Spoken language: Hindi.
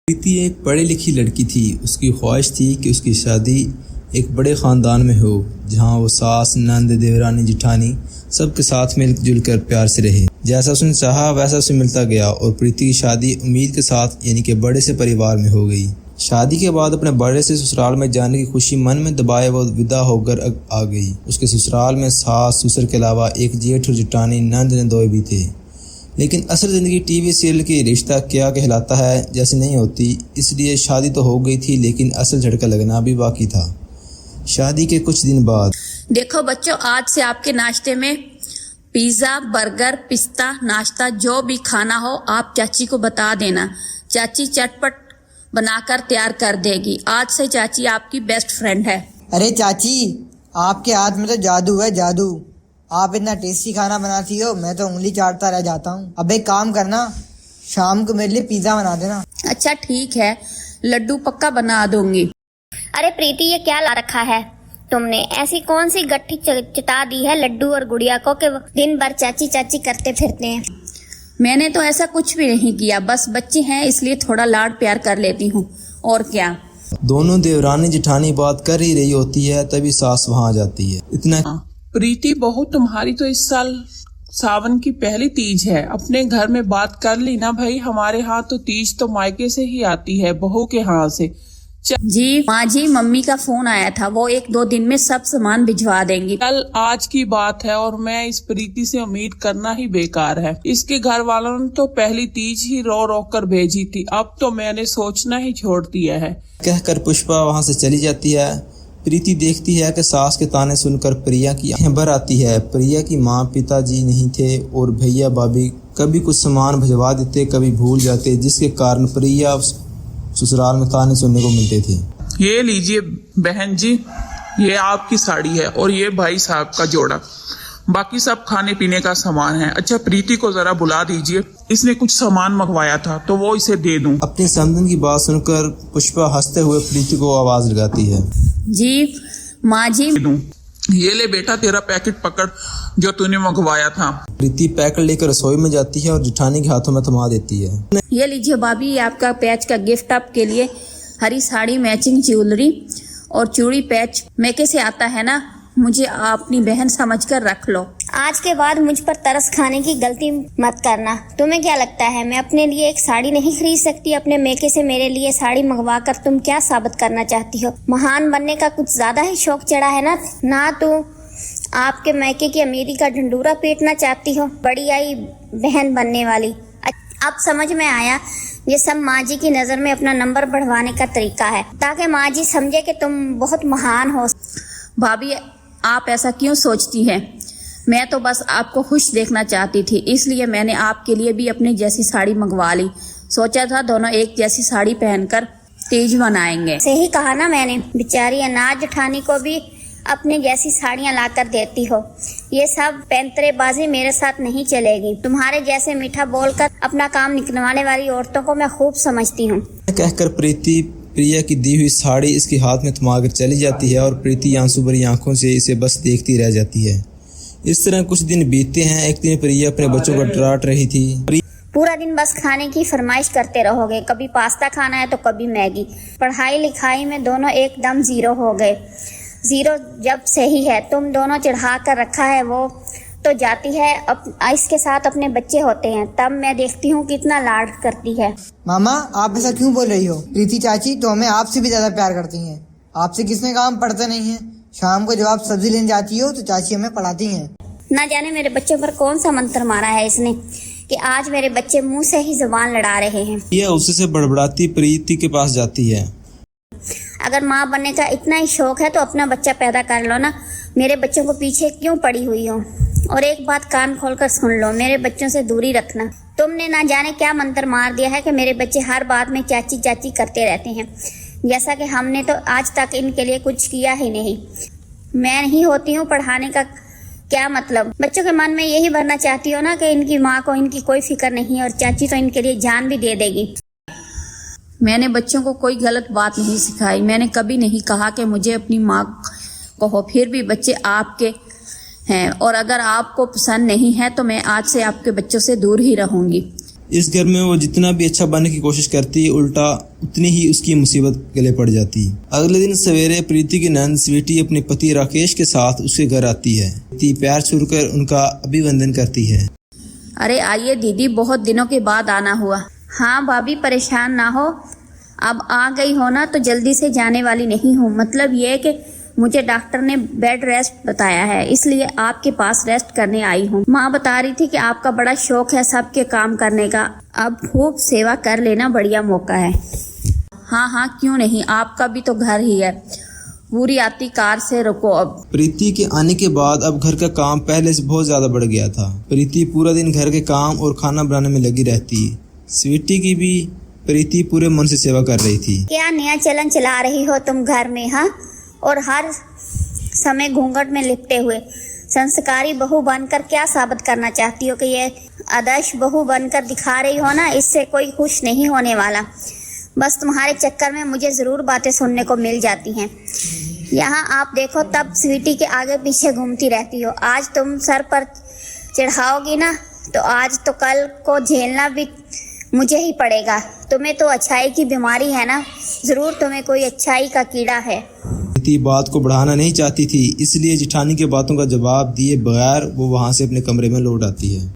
प्रीति एक पढ़ी लिखी लड़की थी। उसकी ख्वाहिश थी कि उसकी शादी एक बड़े ख़ानदान में हो, जहां वो सास, नंद, देवरानी, जिठानी सबके साथ मिलजुल कर प्यार से रहे। जैसा उसने चाहा वैसा उसे मिलता गया और प्रीति की शादी उम्मीद के साथ यानी कि बड़े से परिवार में हो गई। शादी के बाद अपने बड़े से ससुराल में जाने की खुशी मन में दबाए वो विदा होकर आ गई। उसके ससुराल में सास ससुर के अलावा एक जेठ और जिठानी, नंद, नंदोए भी थे। लेकिन असल ज़िंदगी टीवी सीरियल की रिश्ता क्या कहलाता है जैसे नहीं होती, इसलिए शादी तो हो गई थी लेकिन असल झटका लगना भी बाकी था। शादी के कुछ दिन बाद देखो बच्चों, आज से आपके नाश्ते में पिज्जा, बर्गर, पिस्ता, नाश्ता जो भी खाना हो आप चाची को बता देना। चाची चटपट बनाकर तैयार कर देगी। आज से चाची आपकी बेस्ट फ्रेंड है। अरे चाची, आपके हाथ में तो जादू है, जादू। आप इतना टेस्टी खाना बनाती हो, मैं तो उंगली चाटता रह जाता हूँ। अब एक काम करना, शाम को मेरे लिए पिज्जा बना देना। अच्छा ठीक है, लड्डू पक्का बना दूंगी। अरे प्रीति, ये क्या ला रखा है तुमने? ऐसी कौन सी गट्ठी चिता दी है लड्डू और गुड़िया को कि दिन भर चाची चाची करते फिरते हैं? मैंने तो ऐसा कुछ भी नहीं किया, बस बच्चे हैं इसलिए थोड़ा लाड प्यार कर लेती हूँ, और क्या। दोनों देवरानी जिठानी बात कर ही रही होती है, तभी सास वहाँ आ जाती है। इतना प्रीति बहू, तुम्हारी तो इस साल सावन की पहली तीज है। अपने घर में बात कर ली ना भाई। हमारे यहाँ तो तीज तो मायके से ही आती है, बहू के यहाँ से। जी माँ जी, मम्मी का फोन आया था, वो 1-2 दिन में सब सामान भिजवा देंगी। कल आज की बात है और मैं इस प्रीति से उम्मीद करना ही बेकार है। इसके घर वालों ने तो पहली तीज ही रो रो कर भेजी थी, अब तो मैंने सोचना ही छोड़ दिया है। कहकर पुष्पा वहाँ से चली जाती है। प्रीति देखती है कि सास के ताने सुनकर प्रिया की आंखें भर आती है। प्रिया की माँ पिताजी नहीं थे और भैया भाभी कभी कुछ सामान भिजवा देते, कभी भूल जाते, जिसके कारण प्रिया ससुराल में ताने सुनने को मिलते थे। ये लीजिए बहन जी, ये आपकी साड़ी है और ये भाई साहब का जोड़ा, बाकी सब खाने पीने का सामान है। अच्छा प्रीति को जरा बुला दीजिए, इसने कुछ सामान मंगवाया था तो वो इसे दे दूं। अपनी समधन की बात सुनकर पुष्पा हंसते हुए प्रीति को आवाज लगाती है। जी माँ जी, ये ले बेटा तेरा पैकेट पकड़ जो तूने मंगवाया था। प्रीति पैकेट लेकर रसोई में जाती है और जिठानी के हाथों में थमा देती है। ये लीजिए भाभी, आपका पैच का गिफ्ट आपके लिए। हरी साड़ी, मैचिंग ज्वेलरी और चूड़ी पैच मैके से आता है ना, मुझे अपनी बहन समझकर रख लो। आज के बाद मुझ पर तरस खाने की गलती मत करना। तुम्हें क्या लगता है मैं अपने लिए एक साड़ी नहीं खरीद सकती? अपने मेके से मेरे लिए साड़ी मंगवा कर तुम क्या साबित करना चाहती हो? महान बनने का कुछ ज्यादा ही शौक चढ़ा है ना तू आपके मैके की अमीरी का ढंडूरा पीटना चाहती हो, बड़ी आई बहन बनने वाली। अब समझ में आया, ये सब माँ जी की नजर में अपना नंबर बढ़वाने का तरीका है, ताकि माँ जी समझे कि तुम बहुत महान हो। भाभी आप ऐसा क्यों सोचती हैं? मैं तो बस आपको खुश देखना चाहती थी, इसलिए मैंने आपके लिए भी अपनी जैसी साड़ी मंगवा ली। सोचा था दोनों एक जैसी साड़ी पहनकर तीज मनाएंगे। सही कहा ना मैंने, बेचारी अनाज जेठानी को भी अपने जैसी साड़ियाँ लाकर देती हो। ये सब पैंतरेबाजी मेरे साथ नहीं चलेगी। तुम्हारे जैसे मीठा बोलकर अपना काम निकलवाने वाली औरतों को मैं खूब समझती हूँ। कहकर प्रीति प्रिया की दी हुई साड़ी इसके हाथ में थमाकर चली जाती है और प्रीति आंसू भरी आंखों से इसे बस देखती रह जाती है। इस तरह कुछ दिन बीतते हैं। एक दिन प्रिया अपने बच्चों को डांट रही थी। पूरा दिन बस खाने की फरमाइश करते रहोगे, कभी पास्ता खाना है तो कभी मैगी। पढ़ाई लिखाई में दोनों एकदम जीरो हो गए। जीरो जब से ही है, तुम दोनों चढ़ा कर रखा है, वो तो जाती है इसके साथ अपने बच्चे होते हैं, तब मैं देखती हूँ कितना लाड करती है। मामा, आप ऐसा क्यों बोल रही हो? प्रीति चाची तो हमें आपसे भी ज्यादा प्यार करती हैं। आपसे किसने कहा हम पढ़ते नहीं हैं? शाम को जब आप सब्जी लेने जाती हो तो चाची हमें पढ़ाती हैं। ना जाने मेरे बच्चों पर कौन सा मंत्र मारा है इसने कि आज मेरे बच्चे मुंह से ही जुबान लड़ा रहे हैं। ये उससे बड़बड़ाती प्रीति के पास जाती है। अगर माँ बनने का इतना ही शौक है तो अपना बच्चा पैदा कर लो ना, मेरे बच्चों को पीछे क्यों पड़ी हुई हो? और एक बात कान खोलकर सुन लो, मेरे बच्चों से दूरी रखना। तुमने ना जाने क्या मंत्र मार दिया है कि मेरे बच्चे हर बात में चाची चाची करते रहते हैं, जैसा कि हमने तो आज तक इनके लिए कुछ किया ही नहीं। मैं नहीं होती हूँ पढ़ाने का क्या मतलब? बच्चों के मन में यही भरना चाहती हो ना कि इनकी माँ को इनकी कोई फिक्र नहीं और चाची तो इनके लिए जान भी दे देगी। मैंने बच्चों को कोई गलत बात नहीं सिखाई। मैंने कभी नहीं कहा कि मुझे अपनी माँ को हो, फिर भी बच्चे आपके हैं और अगर आपको पसंद नहीं है तो मैं आज से आपके बच्चों से दूर ही रहूंगी। इस घर में वो जितना भी अच्छा बनने की कोशिश करती है, उल्टा उतनी ही उसकी मुसीबत गले पड़ जाती है। अगले दिन सवेरे प्रीति की नंद स्वीटी अपने पति राकेश के साथ उसके घर आती है। प्रीति पैर छूकर उनका अभिवंदन करती है। अरे आइए दीदी, बहुत दिनों के बाद आना हुआ। हाँ भाभी, परेशान ना हो, अब आ गई हो ना तो जल्दी से जाने वाली नहीं हूँ। मतलब ये कि मुझे डॉक्टर ने बेड रेस्ट बताया है, इसलिए आपके पास रेस्ट करने आई हूँ। माँ बता रही थी कि आपका बड़ा शौक है सबके काम करने का, अब खूब सेवा कर लेना, बढ़िया मौका है। हाँ हाँ, क्यों नहीं, आपका भी तो घर ही है। पूरी आती कार से रुको अब। प्रीति के आने के बाद अब घर का काम पहले से बहुत ज्यादा बढ़ गया था। प्रीति पूरा दिन घर के काम और खाना बनाने में लगी रहती। स्वीटी की भी प्रीति पूरे मन से सेवा कर रही थी। क्या नया चलन चला रही हो तुम घर में, हाँ? और हर समय घूंघट में लिपटे हुए संस्कारी बहू बनकर क्या साबित करना चाहती हो कि ये आदर्श बहू बनकर दिखा रही हो ना? इससे कोई खुश नहीं होने वाला। बस तुम्हारे चक्कर में मुझे जरूर बातें सुनने को मिल जाती हैं। यहाँ आप देखो, तब स्वीटी के आगे पीछे घूमती रहती हो। आज तुम सर पर चढ़ाओगी ना तो आज तो कल को झेलना भी मुझे ही पड़ेगा। तुम्हें तो अच्छाई की बीमारी है ना, जरूर तुम्हें कोई अच्छाई का कीड़ा है। प्रीति बात को बढ़ाना नहीं चाहती थी, इसलिए जिठानी के बातों का जवाब दिए बगैर वो वहां से अपने कमरे में लौट आती है।